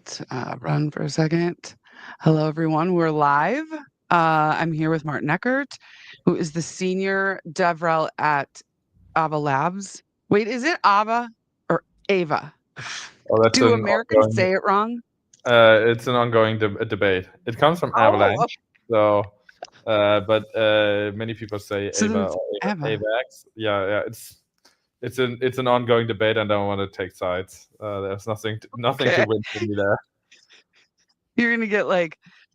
Let's run for a second. Hello, everyone. We're live. I'm here with Martin Eckardt, who is the senior DevRel at Ava Labs. Wait, is it Ava or Ava? Oh, that's Do an Americans ongoing. say it wrong? It's an ongoing debate. It comes from Oh, Avalanche, so but many people say so then Ava it's or Ava. Avax. Yeah. It's an ongoing debate, and I don't want to take sides. There's nothing Okay. to win for me there. You're going to get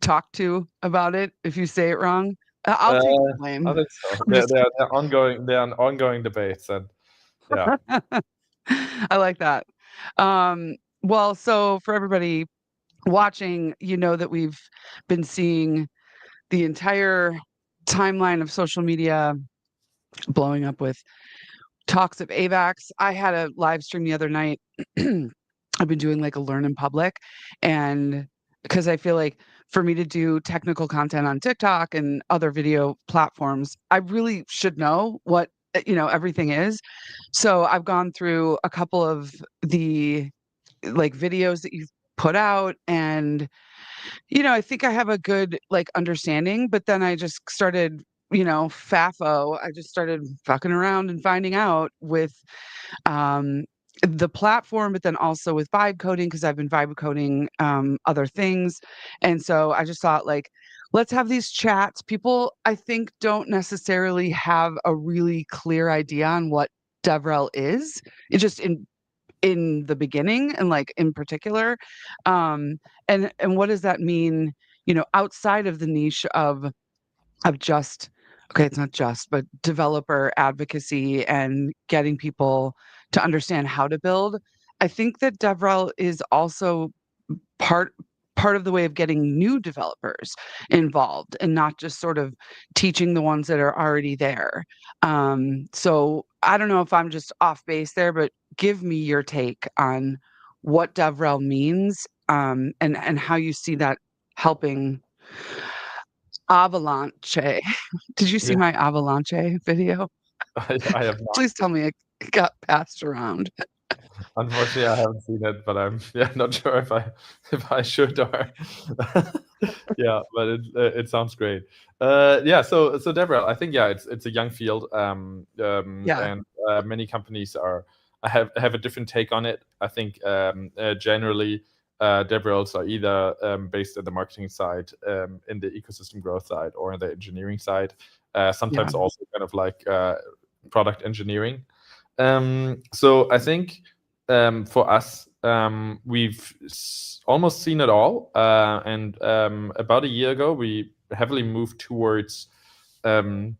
talked to about it if you say it wrong. I'll Uh, take the I blame. think so. I'm just They're ongoing. They're an ongoing debates, and yeah. I like that. Well, so for everybody watching, you know that we've been seeing the entire timeline of social media blowing up with talks of AVAX. I had a live stream the other night. I've been doing a learn in public, and because I feel like for me to do technical content on TikTok and other video platforms, I really should know what everything is. So I've gone through a couple of the videos that you've put out, and I think I have a good understanding, but then I just started, FAFO. I just started fucking around and finding out with um the platform, but then also with vibe coding, because I've been vibe coding other things. And so I just thought let's have these chats. People I think don't necessarily have a really clear idea on what DevRel is. It's just in the beginning and in particular, and what does that mean, outside of the niche of just, okay, it's not just, but developer advocacy and getting people to understand how to build. I think that DevRel is also part part of the way of getting new developers involved and not just sort of teaching the ones that are already there. So I don't know if I'm just off base there, but give me your take on what DevRel means, and how you see that helping Avalanche. Did you see Yeah, my Avalanche video? I have not. Please tell me it got passed around. Unfortunately, I haven't seen it, but I'm not sure if I should or yeah, but it sounds great. Yeah, so Deborah, I think it's a young field, Yeah. and many companies have a different take on it. I think generally DevRels are either based at the marketing side, in the ecosystem growth side, or in the engineering side. Yeah. Sometimes also kind of like product engineering. So I think for us, we've almost seen it all. And about a year ago, we heavily moved towards the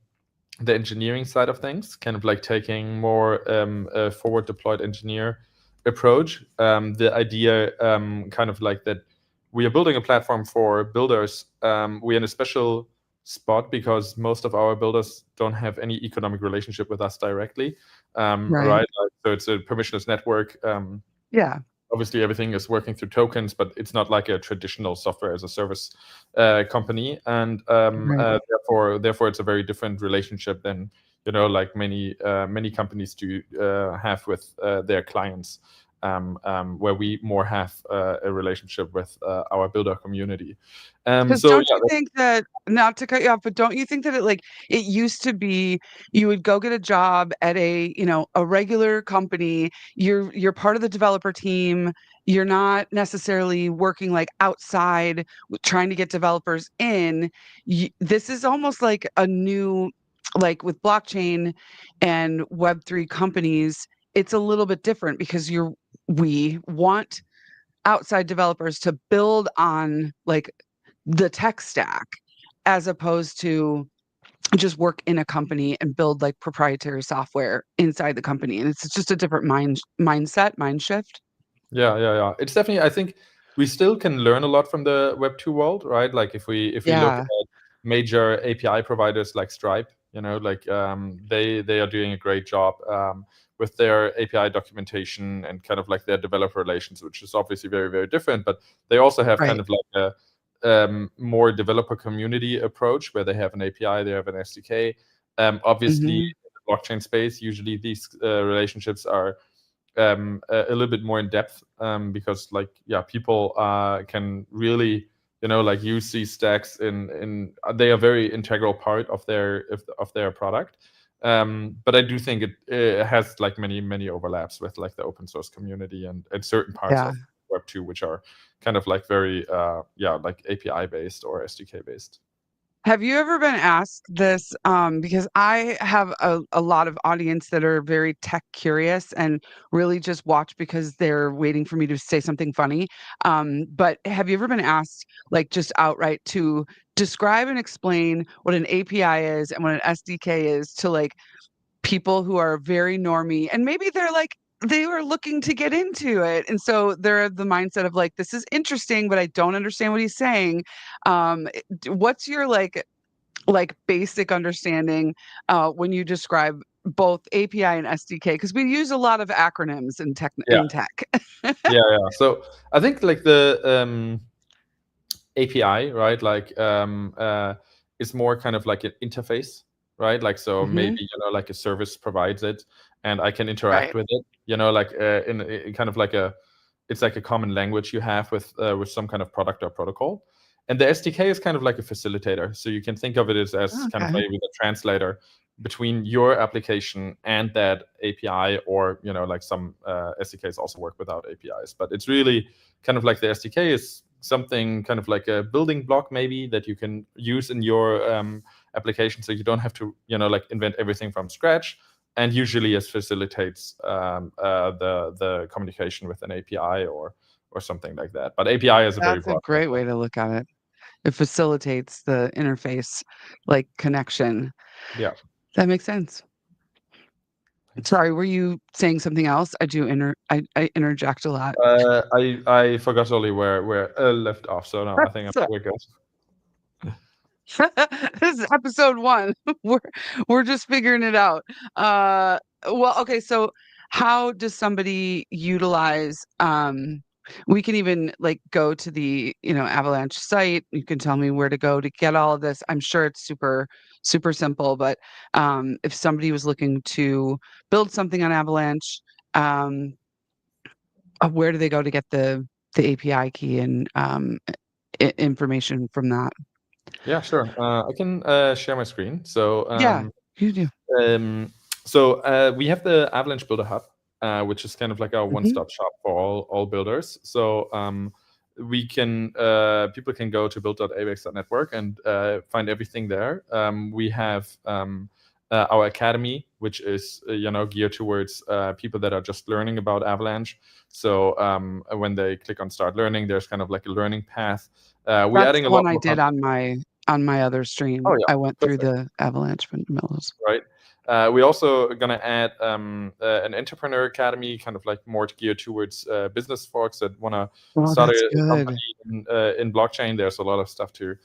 engineering side of things, kind of like taking more a forward deployed engineer approach. The idea, kind of like that, we are building a platform for builders. We're in a special spot because most of our builders don't have any economic relationship with us directly, Right. right? So it's a permissionless network. Yeah. Obviously, everything is working through tokens, but it's not like a traditional software as a service company, and Right. therefore it's a very different relationship than like many companies do have with their clients, where we more have a relationship with our builder community. Because So don't you think that, not to cut you off, but don't you think that it used to be you would go get a job at a regular company, you're part of the developer team, you're not necessarily working outside trying to get developers in. This is almost like a new, with blockchain and Web3 companies, it's a little bit different because we want outside developers to build on the tech stack, as opposed to just work in a company and build proprietary software inside the company. And it's just a different mind shift. Yeah. It's definitely. I think we still can learn a lot from the Web2 world, right? Like if we look Yeah. at major API providers like Stripe, they are doing a great job with their API documentation and kind of like their developer relations, which is obviously very, very different. But they also have kind Right. of like a more developer community approach where they have an API, they have an SDK. Obviously, Hmm. in the blockchain space, usually these relationships are a little bit more in depth, because like people can really like use these stacks in they are very integral part of their product. But I do think it has like many overlaps with like the open source community and certain parts Yeah. of Web2, which are kind of like very like API based or SDK based. Have you ever been asked this? Because I have a lot of audience that are very tech curious and really just watch because they're waiting for me to say something funny. But have you ever been asked, like, just outright to describe and explain what an API is and what an SDK is to like people who are very normie and maybe they're like they were looking to get into it and so they're the mindset of like this is interesting but I don't understand what he's saying. What's your like basic understanding when you describe both API and SDK because we use a lot of acronyms in tech Yeah. Yeah. So I think like the API, right, like is more kind of like an interface, right? Like so maybe like a service provides it and I can interact Right. with it, like in kind of like it's like a common language you have with some kind of product or protocol. And the SDK is kind of like a facilitator. So you can think of it as kind of Okay. maybe the translator between your application and that API, or like some SDKs also work without APIs. But it's really kind of like the SDK is something kind of like a building block maybe that you can use in your application, so you don't have to like invent everything from scratch. And usually it facilitates the communication with an API or something like that. But API is a very That's a broad great way to look at it. It facilitates the interface like connection. Yeah. That makes sense. Thanks. Sorry, were you saying something else? I interject a lot. I forgot totally where left off. So no, I think we're good. This is episode 1. We're just figuring it out. Well, okay, so how does somebody utilize we can even like go to the, Avalanche site. You can tell me where to go to get all of this. I'm sure it's super super simple, but if somebody was looking to build something on Avalanche, where do they go to get the API key and information from that? Yeah, sure. I can share my screen. So Yeah, you do. We have the Avalanche Builder Hub, which is kind of like our one-stop shop for all builders. So we can people can go to build.avex.network and find everything there. We have our academy, which is geared towards people that are just learning about Avalanche. So when they click on Start Learning, there's kind of like a learning path. We're That's adding the a lot one I more did on my other stream. Oh, yeah. I went through Perfect. the Avalanche fundamentals. Right. We're also going to add an entrepreneur academy, kind of like more geared towards business folks that want to Oh, start that's a good. company in blockchain. There's a lot of stuff to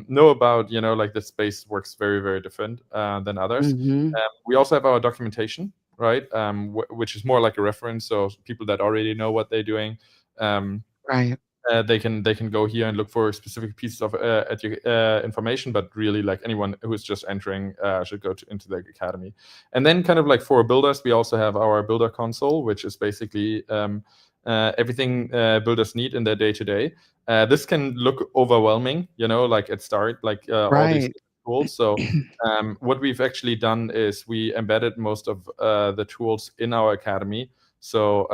know about. Like the space works very, very different than others. We also have our documentation, right, which is more like a reference. So people that already know what they're doing. Right. They can go here and look for specific pieces of information, but really like anyone who's just entering should go into the academy. And then kind of like for builders, we also have our builder console, which is basically everything builders need in their day-to-day. This can look overwhelming, like at start, like all these tools. So what we've actually done is we embedded most of the tools in our academy. So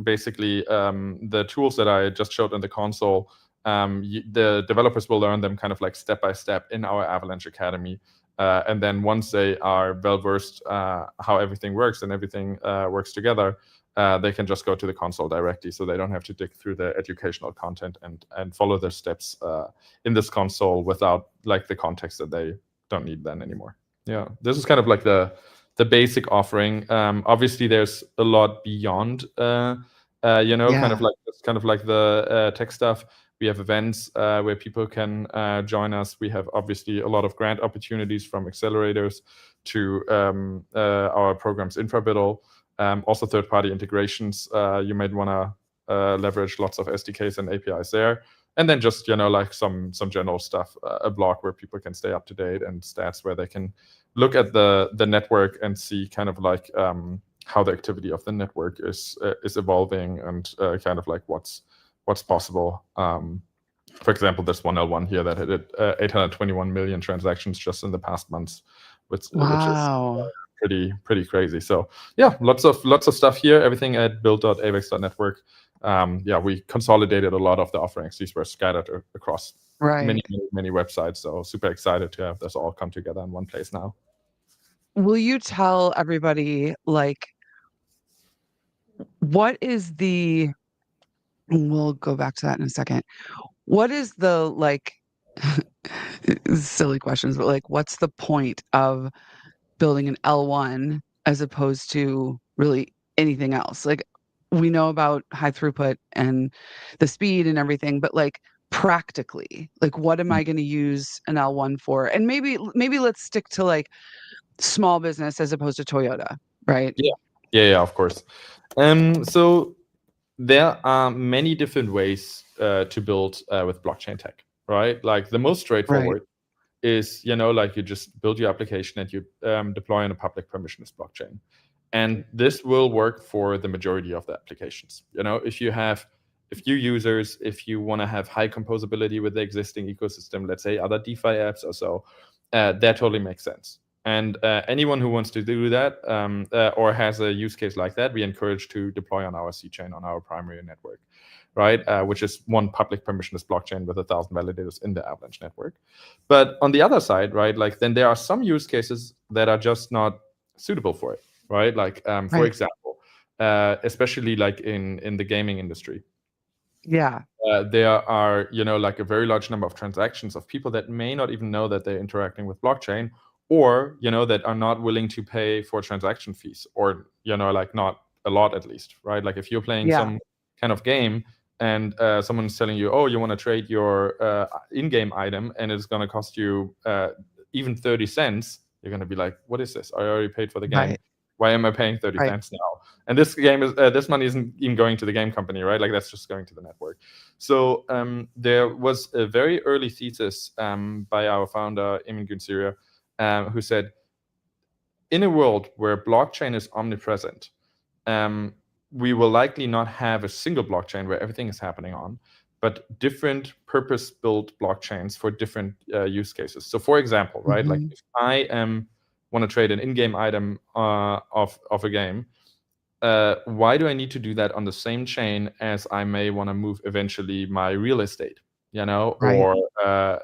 basically, the tools that I just showed in the console, the developers will learn them kind of like step by step in our Avalanche Academy. And then once they are well versed how everything works and everything works together, they can just go to the console directly. So they don't have to dig through the educational content and follow the steps in this console without like the context that they don't need then anymore. Yeah, this is kind of like the basic offering. Obviously, there's a lot beyond, kind of like the tech stuff. We have events where people can join us. We have obviously a lot of grant opportunities from accelerators to our programs InfraBiddle. Also, third-party integrations. You might want to leverage lots of SDKs and APIs there. And then just like some general stuff, a blog where people can stay up to date, and stats where they can look at the network and see kind of like how the activity of the network is evolving, and kind of like what's possible. For example, this one L1 here that hit 821 million transactions just in the past months, which is pretty crazy. So yeah, lots of stuff here. Everything at build.avex.network. Yeah, we consolidated a lot of the offerings. These were scattered across many websites. So super excited to have this all come together in one place now. Will you tell everybody, like, what is the, we'll go back to that in a second. What is the, like, silly questions, but like, what's the point of building an L1 as opposed to really anything else? Like, we know about high throughput and the speed and everything, but like practically, like, what am I going to use an L1 for? And maybe let's stick to like small business as opposed to Toyota, right? Yeah, of course. So there are many different ways to build with blockchain tech, right? Like the most straightforward is, like you just build your application and you deploy on a public permissionless blockchain. And this will work for the majority of the applications. If you have a few users, if you want to have high composability with the existing ecosystem, let's say other DeFi apps or so, that totally makes sense. And anyone who wants to do that or has a use case like that, we encourage to deploy on our C chain, on our primary network, right? Which is one public permissionless blockchain with 1,000 validators in the Avalanche network. But on the other side, right, like then there are some use cases that are just not suitable for it, right? Like for example, especially like in the gaming industry. Yeah. There are, like a very large number of transactions of people that may not even know that they're interacting with blockchain, or, that are not willing to pay for transaction fees, or, like not a lot at least, right? Like if you're playing some kind of game and someone's telling you, oh, you want to trade your in-game item and it's going to cost you even 30 cents, you're going to be like, what is this? I already paid for the game. Why am I paying 30 cents now? And this game is this money isn't even going to the game company, right? Like that's just going to the network. So there was a very early thesis by our founder Emin Günseria, who said, in a world where blockchain is omnipresent, we will likely not have a single blockchain where everything is happening on, but different purpose-built blockchains for different use cases. So for example, right, like if I want to trade an in-game item of a game, why do I need to do that on the same chain as I may want to move eventually my real estate, or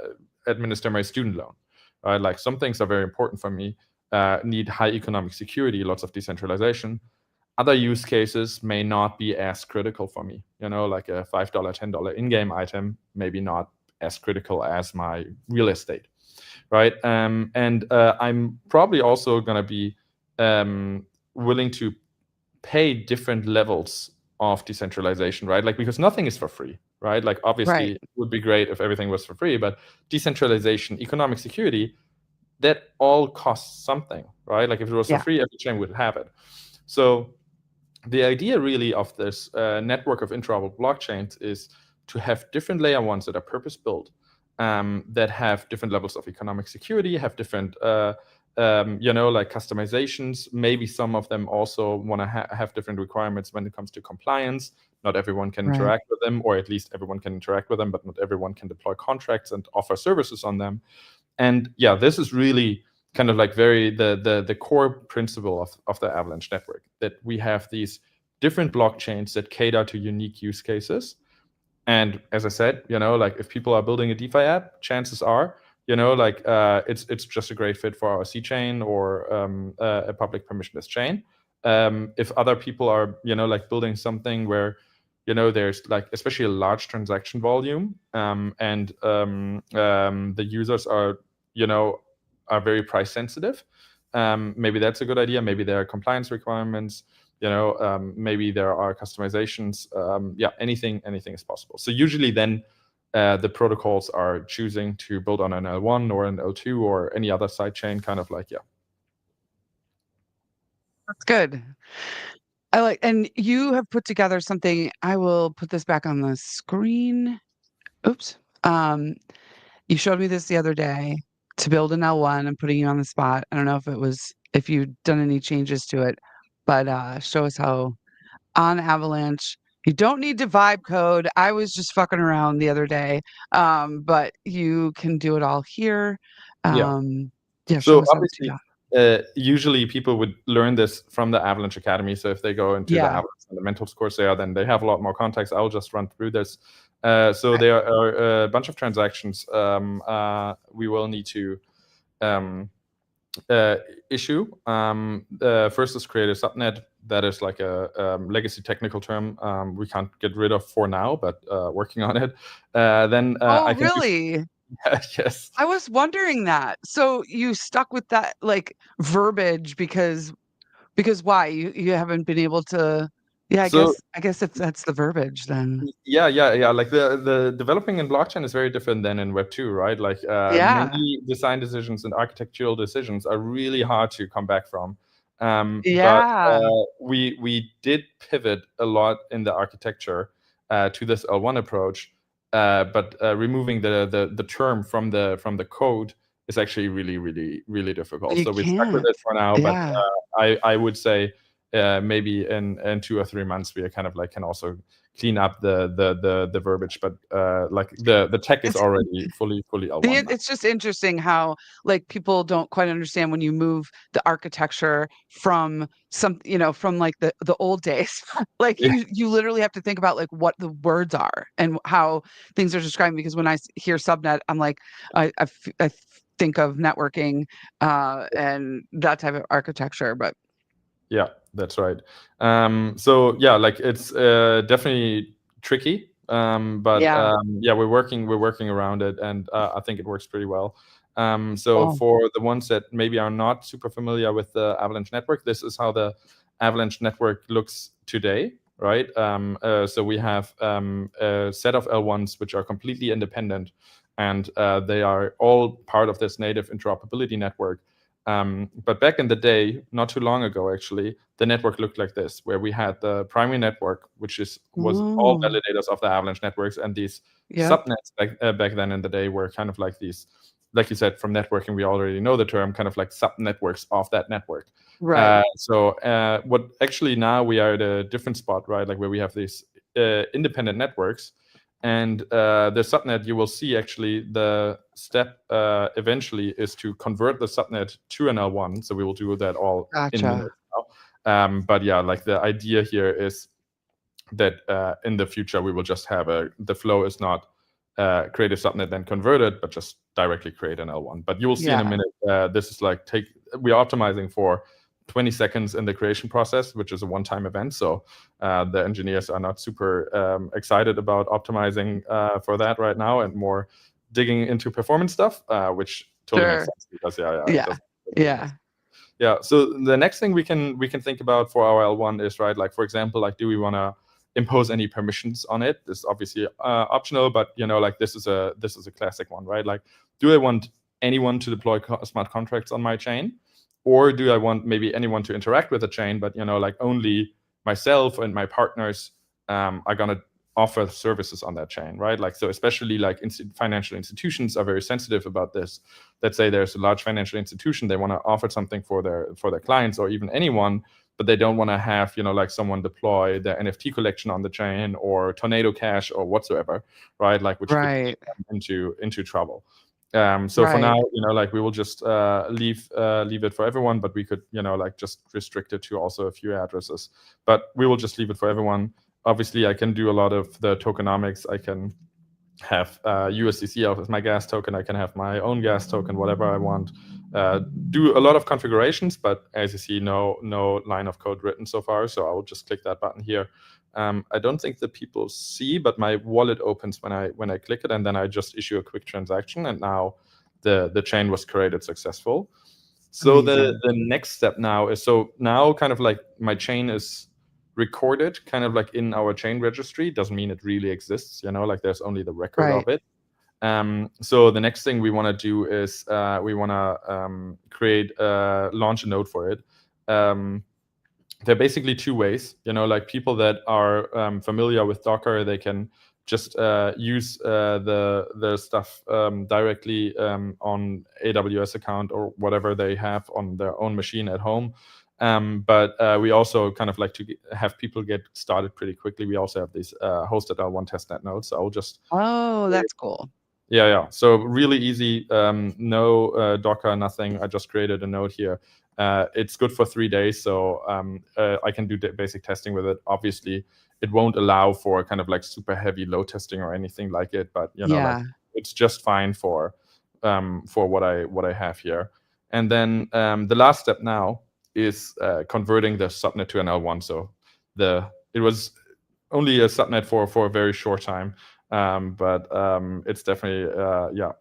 administer my student loan? Like some things are very important for me, need high economic security, lots of decentralization. Other use cases may not be as critical for me, like a $5, $10 in-game item, maybe not as critical as my real estate, right? And I'm probably also going to be willing to pay different levels of decentralization, right? Like, because nothing is for free, right? Like, obviously, it would be great if everything was for free, but decentralization, economic security, that all costs something, right? Like, if it was for free, every chain would have it. So the idea really of this network of interoperable blockchains is to have different layer ones that are purpose-built, that have different levels of economic security, have different like customizations. Maybe some of them also want to have different requirements when it comes to compliance. Not everyone can interact with them, or at least everyone can interact with them, but not everyone can deploy contracts and offer services on them. And yeah, this is really kind of like the core principle of the Avalanche network, that we have these different blockchains that cater to unique use cases. And as I said, like if people are building a DeFi app, chances are, like it's just a great fit for our C chain or a public permissionless chain. If other people are, like building something where, there's like especially a large transaction volume, and the users are, are very price sensitive, maybe that's a good idea. Maybe there are compliance requirements. Maybe there are customizations. Anything is possible. So usually then the protocols are choosing to build on an L1 or an L2 or any other sidechain, kind of like, That's good. And you have put together something. I will put this back on the screen. Oops. You showed me this the other day to build an L1. I'm putting you on the spot. I don't know if you'd done any changes to it, but shows how on Avalanche you don't need to vibe code. I was just fucking around the other day, but you can do it all here. Yeah. Yeah, show So us how to do obviously, that. usually people would learn this from the Avalanche Academy. So if they go into the Yeah. Avalanche Fundamentals course there, then they have a lot more context. I'll just run through this. So there are a bunch of transactions we will need to issue. First is create a subnet. That is like a legacy technical term we can't get rid of for now, but working on it. Then Oh, I can do really? yes. I was wondering that. So you stuck with that like verbiage because why? You haven't been able to. Yeah, So I guess that's the verbiage then. yeah. Like the developing in blockchain is very different than in Web 2, right? Like Yeah. many design decisions and architectural decisions are really hard to come back from. But Yeah. we did pivot a lot in the architecture to this L1 approach, but removing the term from the code is actually really difficult. You So we stuck with can't. it for now, but Yeah. I would say maybe in 2 or 3 months we are kind of like can also clean up the verbiage, but like the tech is It's already fully L1 now. it's just interesting how like people don't quite understand when you move the architecture from from like the old days. Like Yeah, you literally have to think about like what the words are and how things are described because when I hear subnet, I'm like I think of networking and that type of architecture, but yeah, that's right. So yeah, like it's definitely tricky, but yeah. yeah, we're working around it, and I think it works pretty well. So Oh. for the ones that maybe are not super familiar with the Avalanche network, this is how the Avalanche network looks today, right? So we have a set of L1s which are completely independent, and they are all part of this native interoperability network. But back in the day, not too long ago, actually, the network looked like this, where we had the primary network, which was all Mm. validators of the Avalanche networks, and these Yep. subnets back then in the day were kind of like these, like you said, from networking, we already know the term, kind of like subnetworks of that network. Right. So what actually now we are at a different spot, right? Like where we have these independent networks. And the subnet, you will see actually the step eventually is to convert the subnet to an L1. So we will do that all in Gotcha. minutes now. But yeah, like the idea here is that in the future we will just have the flow is not create a subnet then convert it, but just directly create an L1. But you will see in a Yeah. minute, this is like we are optimizing for 20 seconds in the creation process, which is a one-time event. So the engineers are not super excited about optimizing for that right now and more digging into performance stuff, which totally makes Sure. sense because it Yeah. doesn't Yeah. yeah. So the next thing we can think about for our L1 is right, like for example, like do we want to impose any permissions on it? This is obviously optional, but like this is a classic one, right? Like, do I want anyone to deploy smart contracts on my chain, or do I want maybe anyone to interact with the chain, but like only myself and my partners are gonna offer services on that chain, right? Like, so especially like financial institutions are very sensitive about this. Let's say there's a large financial institution, they want to offer something for their clients or even anyone, but they don't want to have like someone deploy their NFT collection on the chain or Tornado Cash or whatsoever, right? Like, which could Right. get them into trouble. So for Right. now, like we will just leave it for everyone, but we could like just restrict it to also a few addresses. But we will just leave it for everyone. Obviously, I can do a lot of the tokenomics. I can have USDC out as my gas token. I can have my own gas token, whatever I want. Do a lot of configurations, but as you see, no line of code written so far. So I will just click that button here. I don't think that people see, but my wallet opens when I click it, and then I just issue a quick transaction, and now the chain was created successful. So the next step now is, now kind of like my chain is recorded kind of like in our chain registry. Doesn't mean it really exists, like there's only the record Right. of it. So the next thing we want to do is we want to create launch a node for it. There are basically two ways, like people that are familiar with Docker, they can just use the stuff directly on AWS account or whatever they have on their own machine at home. But we also kind of like to have people get started pretty quickly. We also have these hosted L1 testnet nodes. So I'll just that's cool. Yeah. So really easy. No Docker, nothing. I just created a node here. It's good for 3 days, so I can do basic testing with it. Obviously, it won't allow for kind of like super heavy load testing or anything like it, but like, it's just fine for what I have here. And then the last step now is converting the subnet to an L1. So it was only a subnet for a very short time. But it's definitely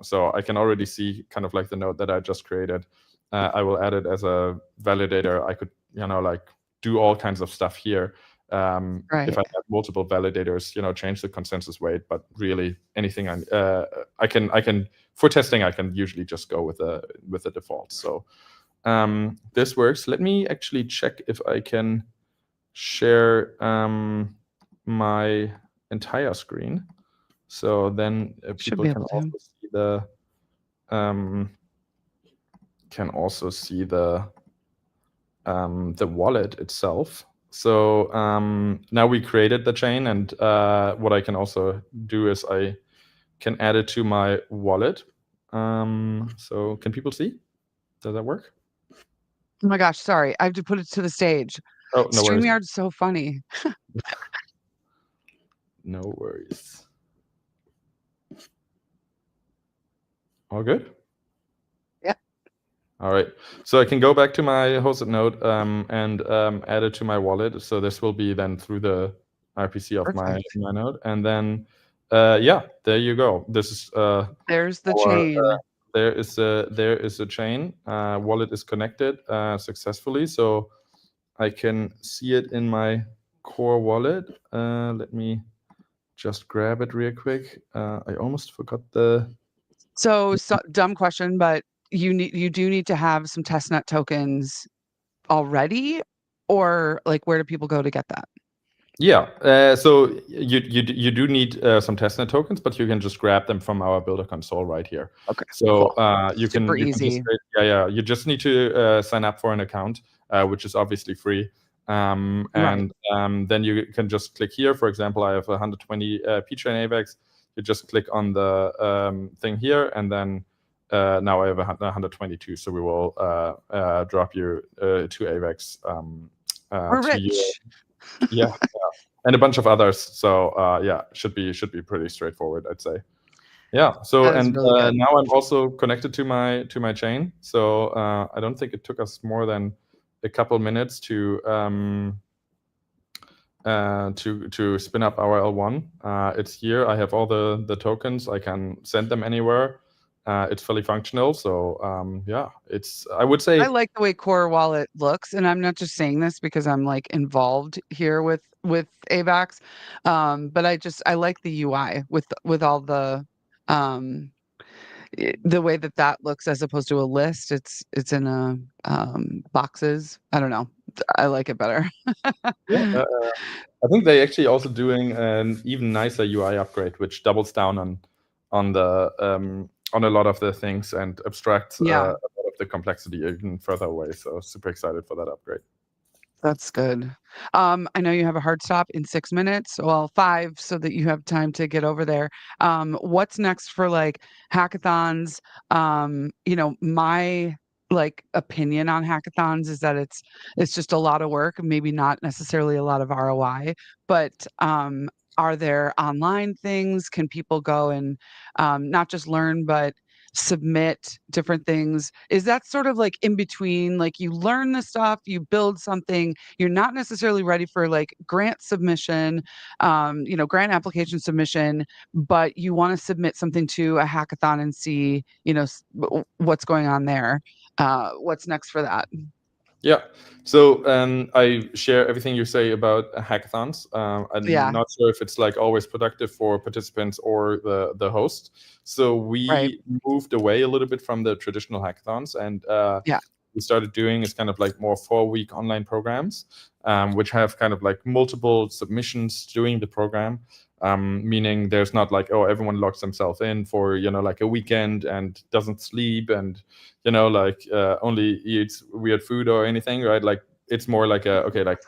so I can already see kind of like the node that I just created. I will add it as a validator. I could like do all kinds of stuff here. If I have multiple validators, change the consensus weight, but really anything I can for testing, I can usually just go with the default. So this works. Let me actually check if I can share my entire screen. So then people can also see the wallet itself. So now we created the chain, and what I can also do is I can add it to my wallet. So can people see? Does that work? Oh my gosh, sorry. I have to put it to the stage. Oh, no worries. StreamYard's so funny. No worries. All good? Yeah. All right. So I can go back to my hosted node and add it to my wallet. So this will be then through the RPC of my node. And then, there you go. This is there's the chain. There is a chain. Wallet is connected successfully. So I can see it in my core wallet. Let me just grab it real quick. I almost forgot the... So dumb question, but you do need to have some testnet tokens already, or like where do people go to get that? Yeah, so you do need some testnet tokens, but you can just grab them from our builder console right here. Okay. So cool. you can easy. You just need to sign up for an account, which is obviously free. And then you can just click here. For example, I have 120 pchain AVAX. You just click on the thing here, and then now I have 122. So we will drop you 2 AVAX. We're rich. Yeah, and a bunch of others. So should be pretty straightforward, I'd say. Yeah. So and really now I'm also connected to my chain. So I don't think it took us more than a couple minutes to spin up our L1. It's here. I have all the tokens. I can send them anywhere. It's fully functional. So I would say I like the way Core Wallet looks, and I'm not just saying this because I'm like involved here with AVAX, but I like the UI with all the way that looks as opposed to a list. It's in a boxes. I don't know. I like it better. I think they actually also doing an even nicer UI upgrade, which doubles down on a lot of the things and abstracts a lot of the complexity even further away. So super excited for that upgrade. That's good. I know you have a hard stop in 6 minutes, well, 5, so that you have time to get over there. What's next for like hackathons? My like opinion on hackathons is that it's just a lot of work, maybe not necessarily a lot of ROI, but are there online things? Can people go and not just learn, but submit different things? Is that sort of like in between, like you learn the stuff, you build something, you're not necessarily ready for like grant submission, grant application submission, but you want to submit something to a hackathon and see, what's going on there? What's next for that? Yeah, so I share everything you say about hackathons. I'm not sure if it's like always productive for participants or the host. So we moved away a little bit from the traditional hackathons, and we started doing is kind of like more 4-week online programs, which have kind of like multiple submissions during the program. Meaning there's not like, oh, everyone locks themselves in for, like a weekend and doesn't sleep and, only eats weird food or anything, right? Like it's more like okay, like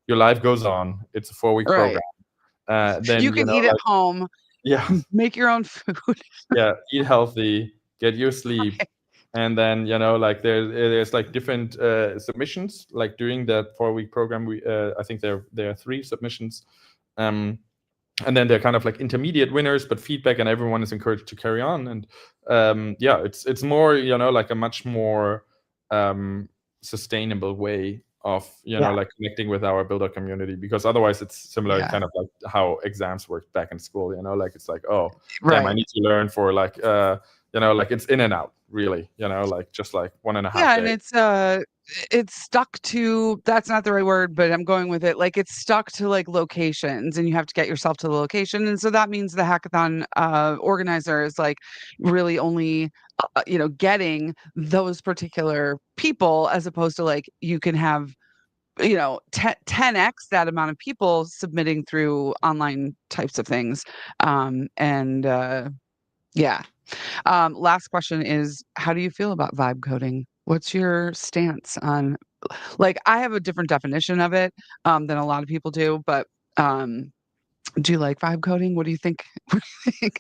your life goes on. It's a 4-week Right. program. Then You can eat at home, yeah, make your own food. yeah, eat healthy, get your sleep, and then like there's like different submissions. Like during that 4-week program, we I think there are 3 submissions. And then they're kind of like intermediate winners, but feedback, and everyone is encouraged to carry on. And yeah, it's more like a much more sustainable way of like connecting with our builder community, because otherwise it's similar kind of like how exams worked back in school. Like it's like, oh, damn, I need to learn for like like it's in and out, really, like just like 1.5 days. And it's stuck to, that's not the right word, but I'm going with it. Like it's stuck to like locations, and you have to get yourself to the location. And so that means the hackathon organizer is like really only getting those particular people, as opposed to like you can have 10x that amount of people submitting through online types of things. And yeah. Last question is, how do you feel about vibe coding? What's your stance on, like, I have a different definition of it than a lot of people do, but do you like vibe coding? What do you think? What do you think?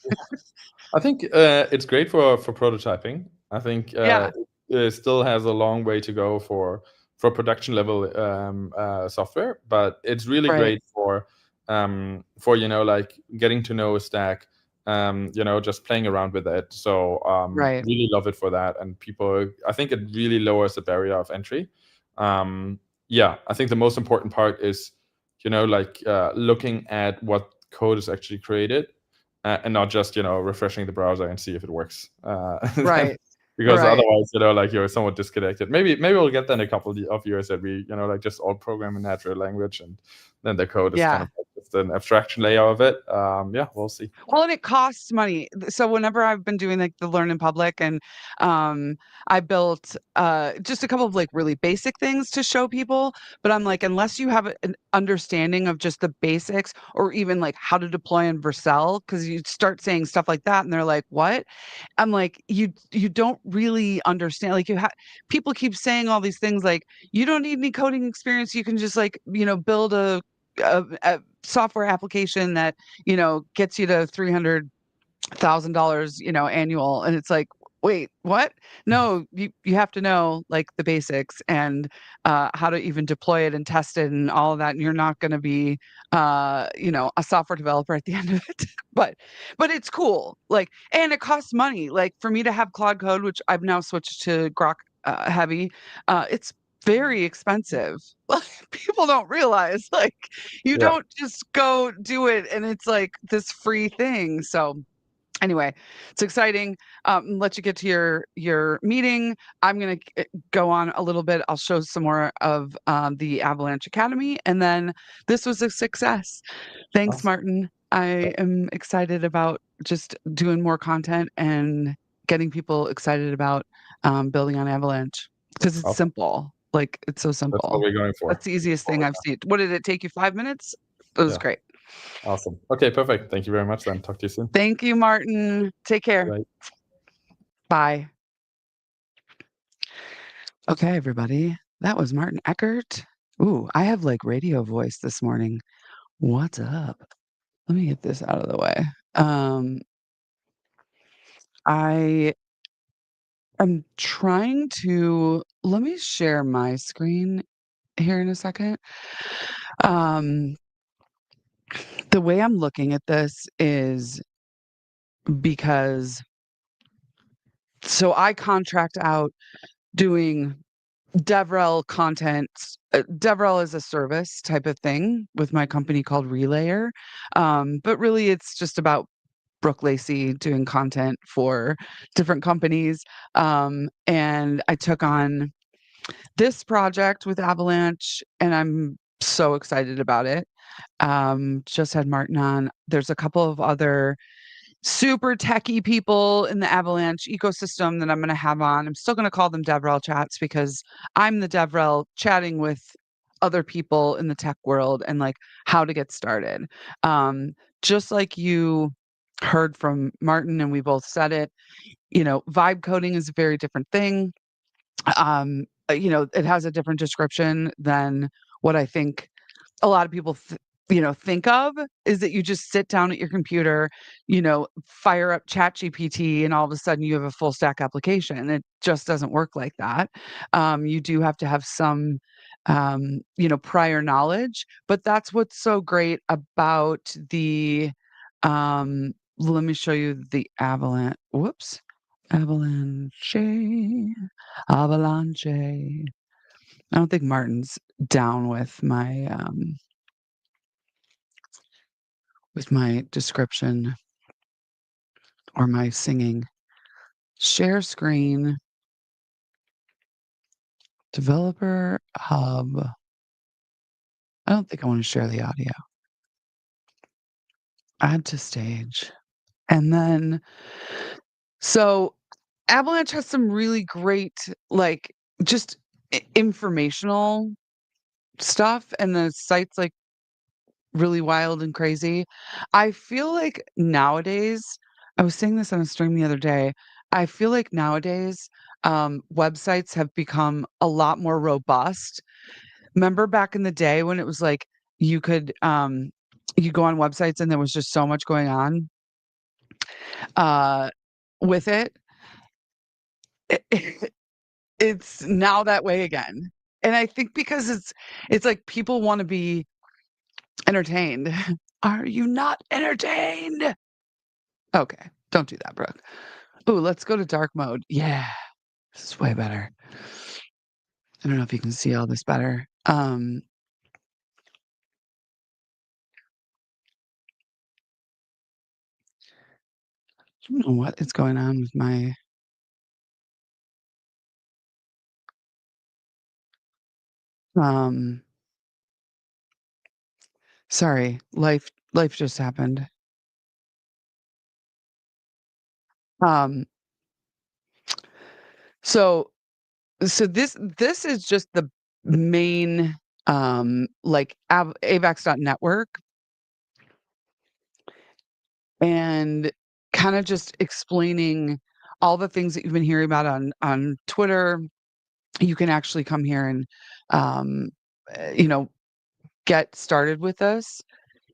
I think it's great for prototyping. I think Yeah, it still has a long way to go for production level software, but it's really right. great for like getting to know a stack, just playing around with it. So Right. really love it for that. And people, I think it really lowers the barrier of entry. Yeah, I think the most important part is like looking at what code is actually created, and not just refreshing the browser and see if it works. Right. Because Right. otherwise like you're somewhat disconnected. Maybe we'll get then a couple of years that we like just all program in natural language, and then the code is kind Yeah. of like just an abstraction layer of it. Yeah, we'll see. Well, and it costs money. So whenever I've been doing like the Learn in Public, and I built just a couple of like really basic things to show people, but I'm like, unless you have an understanding of just the basics, or even like how to deploy in Vercel, because you start saying stuff like that and they're like, what? I'm like, you don't really understand. Like people keep saying all these things like, you don't need any coding experience. You can just like, build a software application that, gets you to $300,000, annual. And it's like, wait, what? No, you have to know like the basics, and how to even deploy it and test it and all of that. And you're not going to be, a software developer at the end of it. but it's cool. Like, and it costs money. Like for me to have Claude Code, which I've now switched to Grok Heavy, it's very expensive. Like people don't realize, like you Yeah. don't just go do it and it's like this free thing. So anyway, it's exciting. Let you get to your meeting. I'm gonna go on a little bit. I'll show some more of the Avalanche Academy, and then this was a success. Thanks, Awesome. Martin. I am excited about just doing more content and getting people excited about building on Avalanche, because it's Awesome. simple. Like it's so That's what simple. we're going for. That's the easiest thing I've seen. What did it take you? 5 minutes? It was Yeah. great. Awesome. Okay, perfect. Thank you very much then. Talk to you soon. Thank you, Martin. Take care. Bye. Bye. Okay, everybody. That was Martin Eckardt. Ooh, I have like radio voice this morning. What's up? Let me get this out of the way. I am trying to, let me share my screen here in a second. Um, the way I'm looking at this is because, so I contract out doing DevRel content. DevRel is a service type of thing with my company called Relayer. But really it's just about Brooke Lacey doing content for different companies. And I took on this project with Avalanche, and I'm so excited about it. Just had Martin on. There's a couple of other super techie people in the Avalanche ecosystem that I'm going to have on. I'm still going to call them DevRel chats, because I'm the DevRel chatting with other people in the tech world and like how to get started. Just like you heard from Martin, and we both said it, vibe coding is a very different thing. it has a different description than what I think a lot of people think of, is that you just sit down at your computer, fire up ChatGPT, and all of a sudden you have a full stack application. It just doesn't work like that. You do have to have some prior knowledge, but that's what's so great about the let me show you the Avalanche. I don't think Martin's down with my description or my singing. Share screen, developer hub. I don't think I want to share the audio. Add to stage. And then, so Avalanche has some really great, like, just informational stuff, and the site's like really wild and crazy. I feel like nowadays, I was saying this on a stream the other day, I feel like nowadays, websites have become a lot more robust. Remember back in the day when it was like you go on websites and there was just so much going on uh, with it? It's now that way again. And I think because it's like people want to be entertained. Are you not entertained? Okay, don't do that, Brooke. Ooh, let's go to dark mode. Yeah, this is way better. I don't know if you can see all this better. I don't know what is going on with my um sorry, life just happened. Um so this is just the main like avax.network, and kind of just explaining all the things that you've been hearing about on Twitter. You can actually come here and um you know get started with us.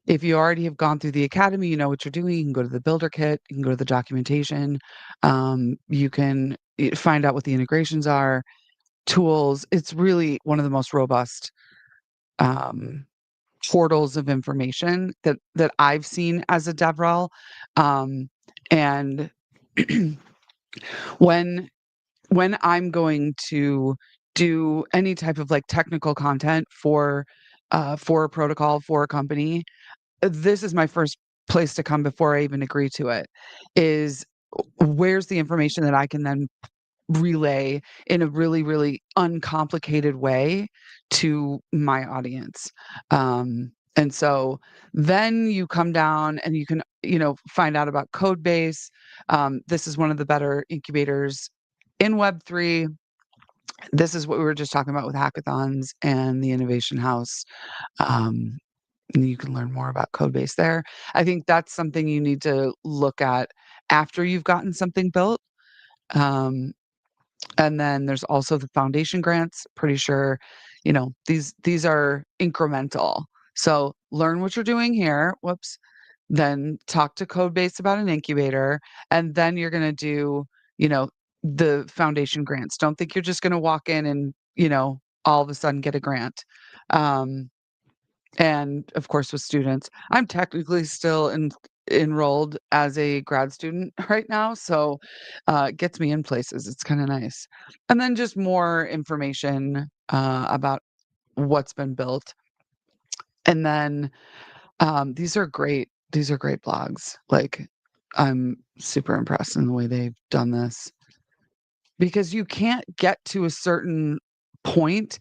If you already have gone through the academy, you know what you're doing. You can go to the builder kit, you can go to the documentation, you can find out what the integrations are, tools. It's really one of the most robust um, portals of information that I've seen as a DevRel. And when I'm going to do any type of like technical content for a protocol for a company, this is my first place to come before I even agree to it. Is where's the information that I can then relay in a really, really uncomplicated way to my audience. And so then you come down and you can, find out about Codebase. This is one of the better incubators in Web3. This is what we were just talking about with hackathons and the Innovation House. Um, and you can learn more about Codebase there. I think that's something you need to look at after you've gotten something built. Um, And then there's also the foundation grants. Pretty sure, these are incremental. So learn what you're doing here. Whoops. Then talk to Codebase about an incubator, and then you're going to do, the foundation grants. Don't think you're just going to walk in and, all of a sudden get a grant. Um, and of course, with students, I'm technically still enrolled as a grad student right now, so it gets me in places. It's kind of nice. And then just more information about what's been built. And then these are great. These are great blogs. Like, I'm super impressed in the way they've done this, because you can't get to a certain point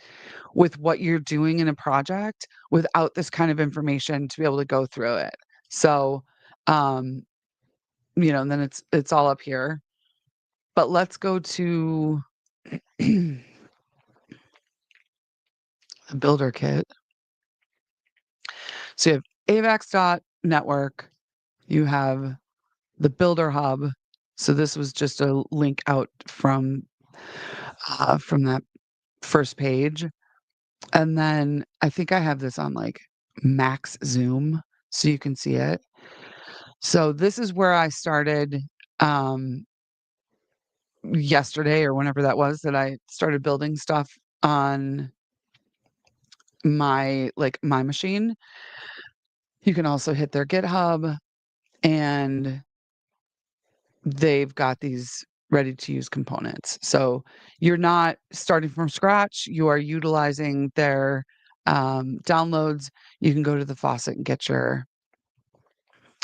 with what you're doing in a project without this kind of information to be able to go through it. So, um, and then it's all up here. But let's go to the builder kit. So you have avax.network, you have the builder hub. So this was just a link out from that first page. And then I think I have this on like max zoom so you can see it. So this is where I started um, yesterday or whenever that was that I started building stuff on my machine. You can also hit their GitHub and they've got these ready to use components. So you're not starting from scratch, you are utilizing their downloads. You can go to the faucet and get your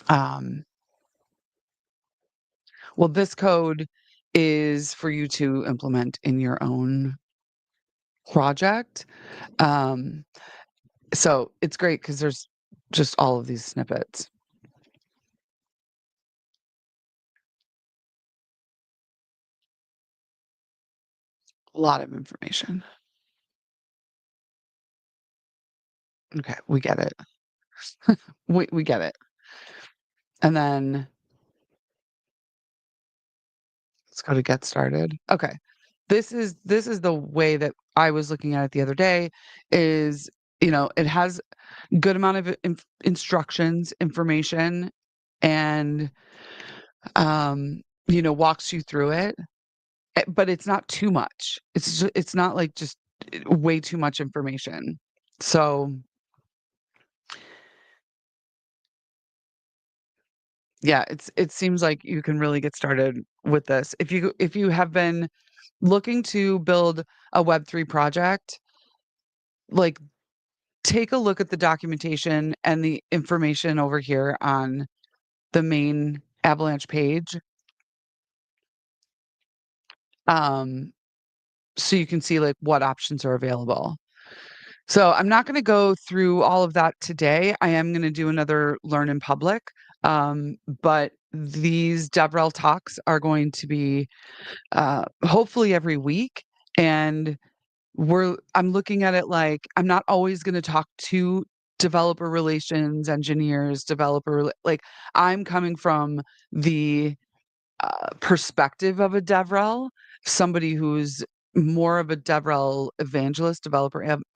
um, well, this code is for you to implement in your own project. Um, so it's great because there's just all of these snippets. A lot of information. Okay, we get it. We get it. And then let's go to get started. Okay. This is the way that I was looking at it the other day is, it has good amount of instructions, information, and walks you through it. But it's not too much. It's not like just way too much information. So, yeah, it seems like you can really get started with this. If you have been looking to build a Web3 project, like take a look at the documentation and the information over here on the main Avalanche page. Um, so you can see like what options are available. So I'm not going to go through all of that today. I am going to do another Learn in Public. But these DevRel talks are going to be hopefully every week. And I'm looking at it like I'm not always going to talk to developer relations engineers, like I'm coming from the perspective of a DevRel, somebody who's more of a DevRel evangelist,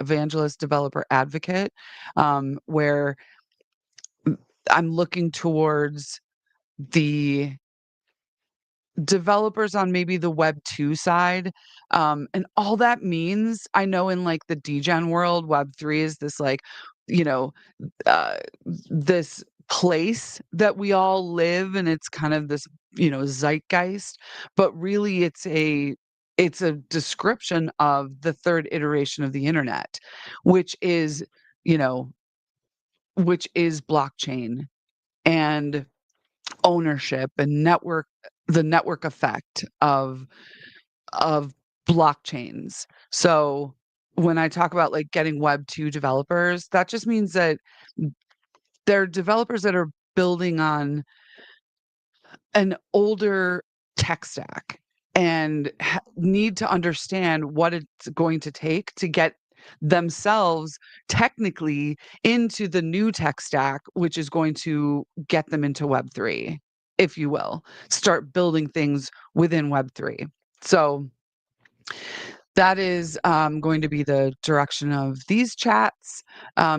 evangelist, developer advocate, where I'm looking towards the developers on maybe the Web 2 side. And all that means, I know in like the degen world, Web 3 is this like, you know, uh, this place that we all live and it's kind of this, zeitgeist, but really it's a description of the third iteration of the internet, which is, you know, which is blockchain and ownership and the network effect of blockchains. So when I talk about like getting Web 2 developers, that just means that they're developers that are building on an older tech stack and need to understand what it's going to take to get themselves technically into the new tech stack, which is going to get them into Web3, if you will, start building things within Web3. So that is going to be the direction of these chats.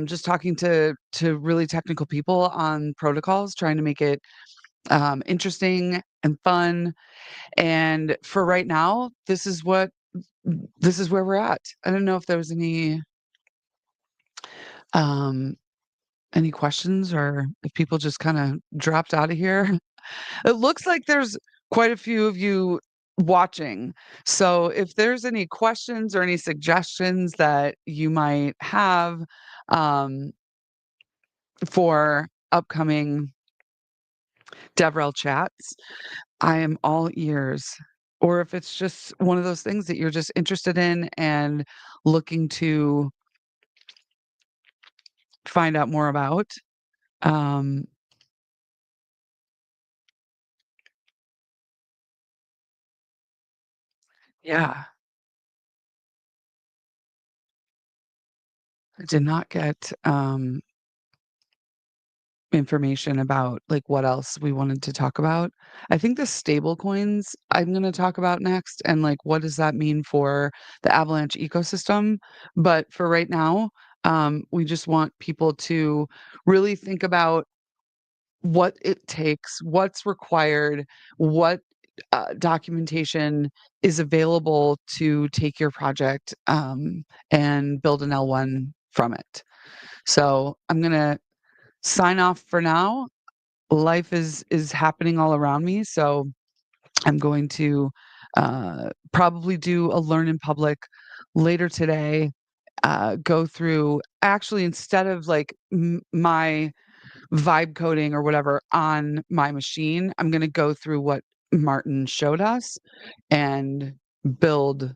Just talking to really technical people on protocols, trying to make it interesting and fun. And for right now, this is where we're at. I don't know if there was um, any questions or if people just kind of dropped out of here. It looks like there's quite a few of you watching. So if there's any questions or any suggestions that you might have um, for upcoming DevRel chats, I am all ears. Or if it's just one of those things that you're just interested in and looking to find out more about. Um, yeah, I did not get information about like what else we wanted to talk about. I think the stable coins I'm going to talk about next and like what does that mean for the Avalanche ecosystem. But for right now, we just want people to really think about what it takes, what's required, what documentation is available to take your project and build an L1 from it. So I'm going to sign off for now. Life is happening all around me, so I'm going to probably do a learn in public later today. Go through actually instead of like my vibe coding or whatever on my machine, I'm going to go through what Martin showed us and build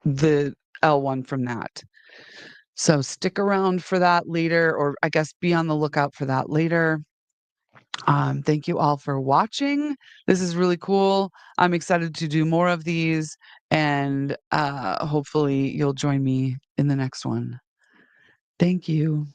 the L1 from that. So stick around for that later, or I guess be on the lookout for that later. Thank you all for watching. This is really cool. I'm excited to do more of these, and hopefully you'll join me in the next one. Thank you.